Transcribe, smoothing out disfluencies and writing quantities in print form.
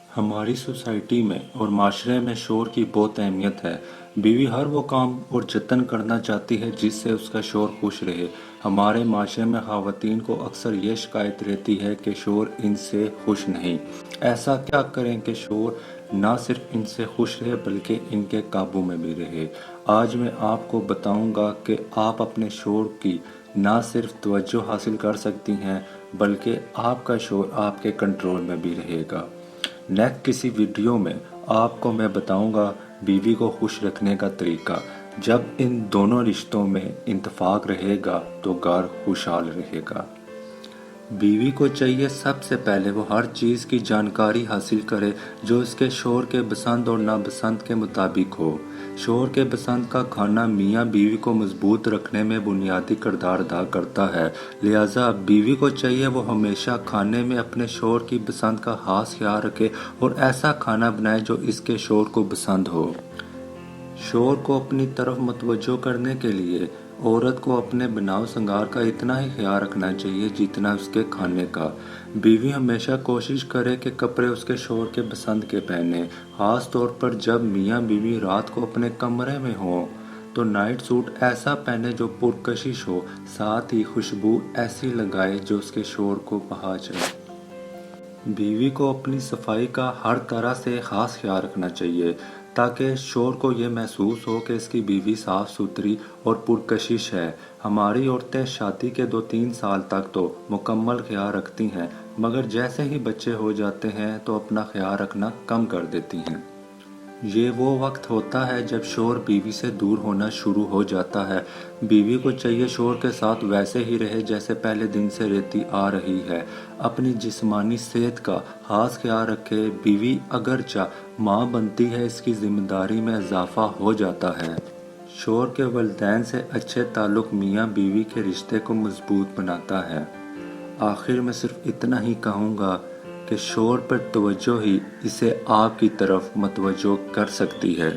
हमारी सोसाइटी में और माशरे में शोर की बहुत अहमियत है। बीवी हर वो काम और जतन करना चाहती है जिससे उसका शोर खुश रहे। हमारे माशरे में ख़वातीन को अक्सर ये शिकायत रहती है कि शोर इनसे खुश नहीं। ऐसा क्या करें कि शोर ना सिर्फ इनसे खुश रहे बल्कि इनके काबू में भी रहे। आज मैं आपको बताऊंगा कि आप अपने शोर की ना सिर्फ तवज्जो हासिल कर सकती हैं बल्कि आपका शोर आपके कंट्रोल में भी रहेगा। नेक्स्ट किसी वीडियो में आपको मैं बताऊंगा बीवी को खुश रखने का तरीका। जब इन दोनों रिश्तों में इत्तेफाक रहेगा तो घर खुशहाल रहेगा। बीवी को चाहिए सबसे पहले वो हर चीज़ की जानकारी हासिल करे जो इसके शोहर के पसंद और नापसंद के मुताबिक हो। शोहर के पसंद का खाना मियाँ बीवी को मजबूत रखने में बुनियादी किरदार अदा करता है, लिहाजा बीवी को चाहिए वो हमेशा खाने में अपने शोहर की पसंद का खास ख्याल रखे और ऐसा खाना बनाए जो इसके शोहर को पसंद हो। शोहर को अपनी तरफ मतवज्जो करने के लिए औरत को अपने बनाव श्रृंगार का इतना ही ख्याल रखना चाहिए जितना उसके खाने का। बीवी हमेशा कोशिश करे कि कपड़े उसके शोहर के पसंद के पहने, खास तौर पर जब मियाँ बीवी रात को अपने कमरे में हों तो नाइट सूट ऐसा पहने जो पुरकशिश हो, साथ ही खुशबू ऐसी लगाए जो उसके शोहर को पहा जाए। बीवी को अपनी सफाई का हर तरह से खास ख्याल रखना चाहिए ताकि शोहर को ये महसूस हो कि इसकी बीवी साफ सुथरी और पुरकशिश है। हमारी औरतें शादी के 2-3 साल तक तो मुकम्मल ख्याल रखती हैं, मगर जैसे ही बच्चे हो जाते हैं तो अपना ख्याल रखना कम कर देती हैं। ये वो वक्त होता है जब शोहर बीवी से दूर होना शुरू हो जाता है। बीवी को चाहिए शोहर के साथ वैसे ही रहे जैसे पहले दिन से रहती आ रही है। अपनी जिस्मानी सेहत का खास ख्याल रखे। बीवी अगरचा माँ बनती है, इसकी जिम्मेदारी में इजाफा हो जाता है। शोहर के वालिदैन से अच्छे ताल्लुक मियाँ बीवी के रिश्ते को मजबूत बनाता है। आखिर में सिर्फ इतना ही कहूँगा कि शोहर पर तवज्जो ही इसे आपकी तरफ मतवज्जो कर सकती है।